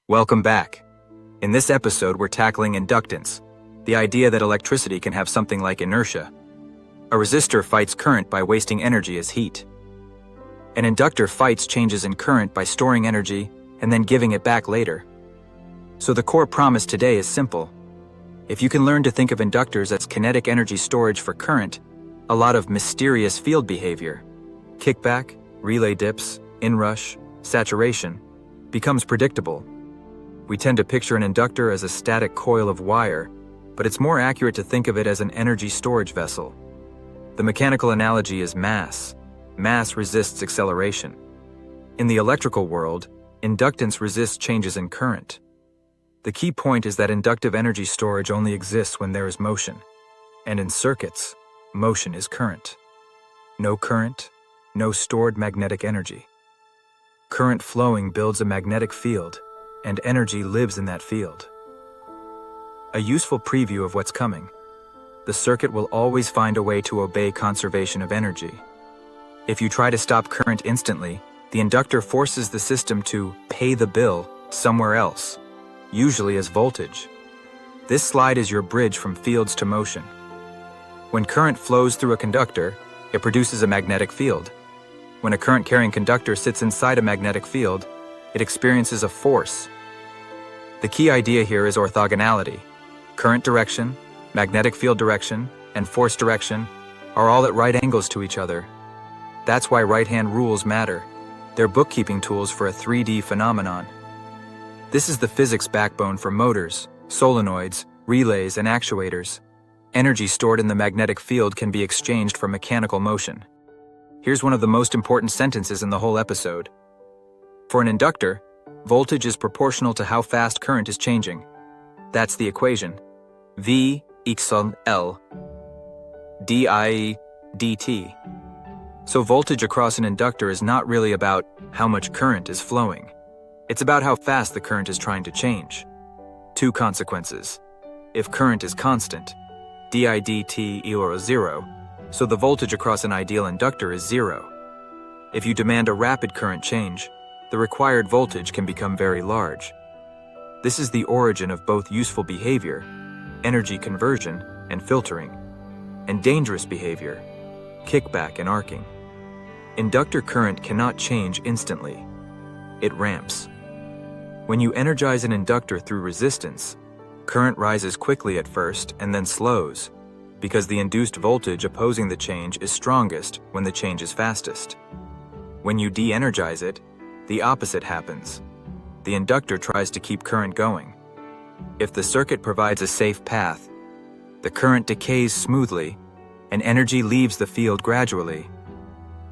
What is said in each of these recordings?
Welcome back. In this episode, we're tackling inductance, the idea that electricity can have something like inertia. A resistor fights current by wasting energy as heat. An inductor fights changes in current by storing energy and then giving it back later. So the core promise today is simple. If you can learn to think of inductors as kinetic energy storage for current, a lot of mysterious field behavior, kickback, relay dips, inrush, saturation, becomes predictable. We tend to picture an inductor as a static coil of wire, but it's more accurate to think of it as an energy storage vessel. The mechanical analogy is mass. Mass resists acceleration. In the electrical world, inductance resists changes in current. The key point is that inductive energy storage only exists when there is motion. And in circuits, motion is current. No current, no stored magnetic energy. Current flowing builds a magnetic field, and energy lives in that field. A useful preview of what's coming. The circuit will always find a way to obey conservation of energy. If you try to stop current instantly, the inductor forces the system to pay the bill somewhere else, usually as voltage. This slide is your bridge from fields to motion. When current flows through a conductor, it produces a magnetic field. When a current-carrying conductor sits inside a magnetic field, it experiences a force. The key idea here is orthogonality. Current direction, magnetic field direction, and force direction are all at right angles to each other. That's why right-hand rules matter. They're bookkeeping tools for a 3D phenomenon. This is the physics backbone for motors, solenoids, relays, and actuators. Energy stored in the magnetic field can be exchanged for mechanical motion. Here's one of the most important sentences in the whole episode. For an inductor, voltage is proportional to how fast current is changing. That's the equation. V equals L di dt. So voltage across an inductor is not really about how much current is flowing. It's about how fast the current is trying to change. Two consequences. If current is constant, di dt equals 0, so the voltage across an ideal inductor is 0. If you demand a rapid current change, the required voltage can become very large. This is the origin of both useful behavior, energy conversion and filtering, and dangerous behavior, kickback and arcing. Inductor current cannot change instantly. It ramps. When you energize an inductor through resistance, current rises quickly at first and then slows, because the induced voltage opposing the change is strongest when the change is fastest. When you de-energize it, the opposite happens. The inductor tries to keep current going. If the circuit provides a safe path, the current decays smoothly and energy leaves the field gradually.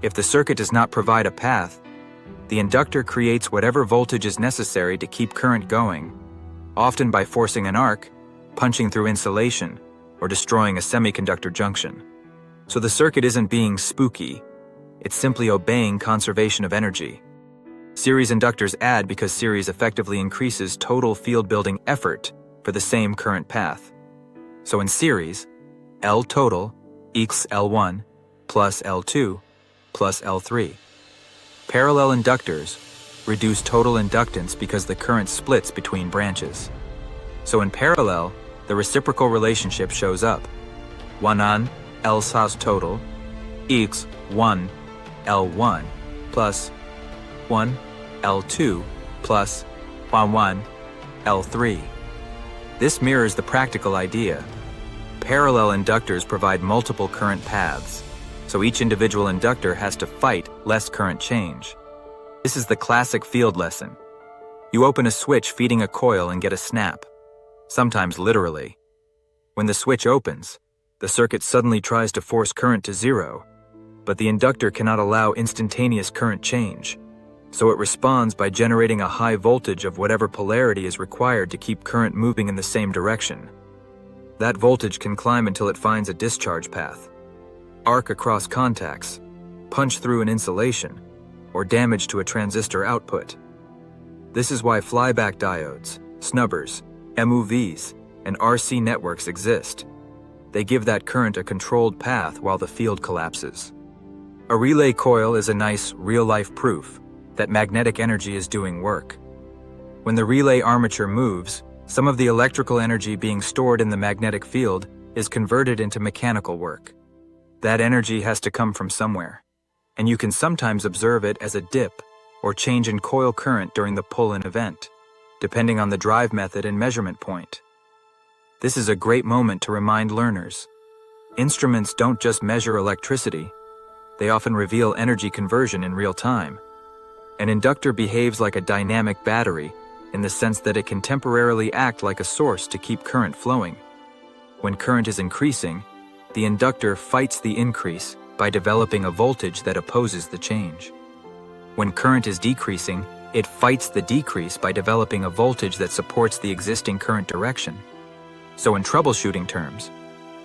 If the circuit does not provide a path, the inductor creates whatever voltage is necessary to keep current going, often by forcing an arc, punching through insulation, or destroying a semiconductor junction. So the circuit isn't being spooky, it's simply obeying conservation of energy. Series inductors add because series effectively increases total field building effort for the same current path. So in series, L total equals L1 plus L2 plus L3. Parallel inductors reduce total inductance because the current splits between branches. So in parallel, the reciprocal relationship shows up. 1 on L SAS total equals 1 L1 plus 1 L2 plus 1 L3. This mirrors the practical idea. Parallel inductors provide multiple current paths, so each individual inductor has to fight less current change. This is the classic field lesson. You open a switch feeding a coil and get a snap, sometimes literally. When the switch opens, the circuit suddenly tries to force current to 0, but the inductor cannot allow instantaneous current change, so it responds by generating a high voltage of whatever polarity is required to keep current moving in the same direction. That voltage can climb until it finds a discharge path, arc across contacts, punch through an insulation, or damage to a transistor output. This is why flyback diodes, snubbers, MOVs, and RC networks exist. They give that current a controlled path while the field collapses. A relay coil is a nice, real-life proof that magnetic energy is doing work. When the relay armature moves, some of the electrical energy being stored in the magnetic field is converted into mechanical work. That energy has to come from somewhere, and you can sometimes observe it as a dip or change in coil current during the pull-in event, depending on the drive method and measurement point. This is a great moment to remind learners. Instruments don't just measure electricity, they often reveal energy conversion in real time. An inductor behaves like a dynamic battery in the sense that it can temporarily act like a source to keep current flowing. When current is increasing, the inductor fights the increase by developing a voltage that opposes the change. When current is decreasing, it fights the decrease by developing a voltage that supports the existing current direction. So in troubleshooting terms,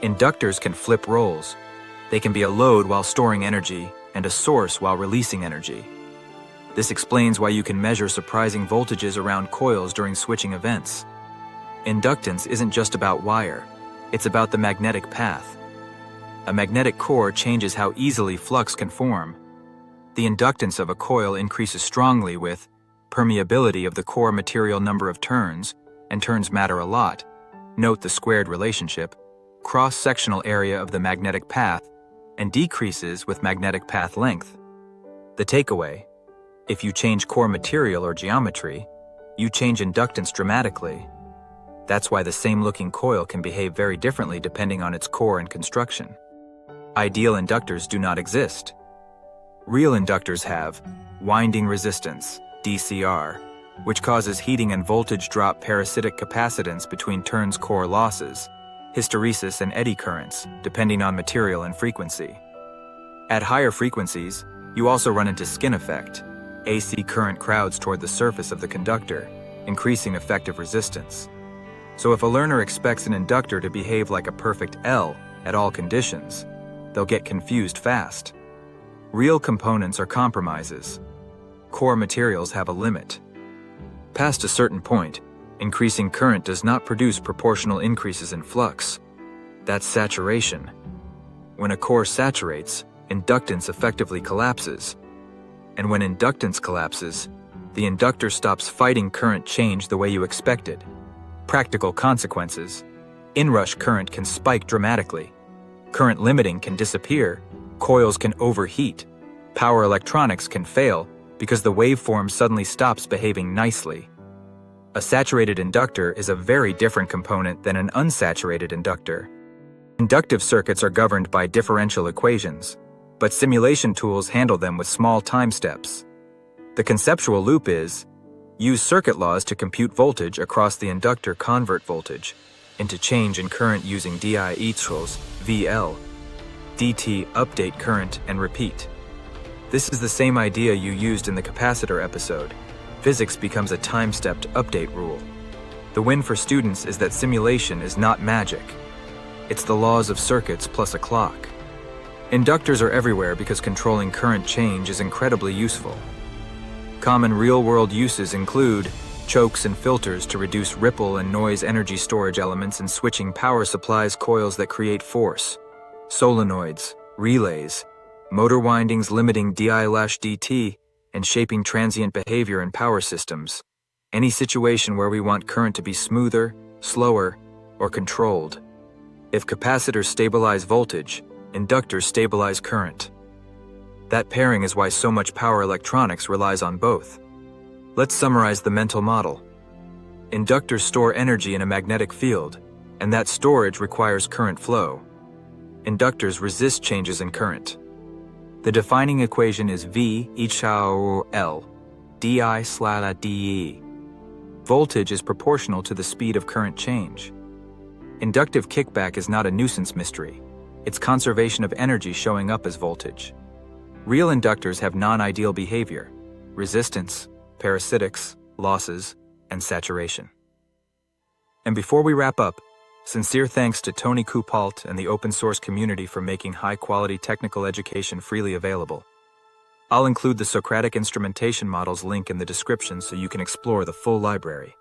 inductors can flip roles. They can be a load while storing energy and a source while releasing energy. This explains why you can measure surprising voltages around coils during switching events. Inductance isn't just about wire, it's about the magnetic path. A magnetic core changes how easily flux can form. The inductance of a coil increases strongly with permeability of the core material number of turns, and turns matter a lot. Note the squared relationship, cross-sectional area of the magnetic path, and decreases with magnetic path length. The takeaway: if you change core material or geometry, you change inductance dramatically. That's why the same-looking coil can behave very differently depending on its core and construction. Ideal inductors do not exist. Real inductors have winding resistance, DCR, which causes heating and voltage drop, parasitic capacitance between turns, core losses, hysteresis and eddy currents, depending on material and frequency. At higher frequencies, you also run into skin effect. AC current crowds toward the surface of the conductor, increasing effective resistance. So if a learner expects an inductor to behave like a perfect L at all conditions, they'll get confused fast. Real components are compromises. Core materials have a limit. Past a certain point, increasing current does not produce proportional increases in flux. That's saturation. When a core saturates, inductance effectively collapses. And when inductance collapses, the inductor stops fighting current change the way you expected. Practical consequences: inrush current can spike dramatically. Current limiting can disappear. Coils can overheat. Power electronics can fail because the waveform suddenly stops behaving nicely. A saturated inductor is a very different component than an unsaturated inductor. Inductive circuits are governed by differential equations, but simulation tools handle them with small time steps. The conceptual loop is: use circuit laws to compute voltage across the inductor, convert voltage into change in current using di equals VL, dt, update current, and repeat. This is the same idea you used in the capacitor episode. Physics becomes a time-stepped update rule. The win for students is that simulation is not magic. It's the laws of circuits plus a clock. Inductors are everywhere because controlling current change is incredibly useful. Common real-world uses include chokes and filters to reduce ripple and noise, energy storage elements and switching power supplies, coils that create force, solenoids, relays, motor windings limiting di/dt, and shaping transient behavior in power systems. Any situation where we want current to be smoother, slower, or controlled. If capacitors stabilize voltage, inductors stabilize current. That pairing is why so much power electronics relies on both. Let's summarize the mental model. Inductors store energy in a magnetic field, and that storage requires current flow. Inductors resist changes in current. The defining equation is V equals L, di/de. Voltage is proportional to the speed of current change. Inductive kickback is not a nuisance mystery. It's conservation of energy showing up as voltage. Real inductors have non-ideal behavior: resistance, parasitics, losses, and saturation. And before we wrap up, sincere thanks to Tony Kupalt and the open source community for making high-quality technical education freely available. I'll include the Socratic instrumentation models link in the description so you can explore the full library.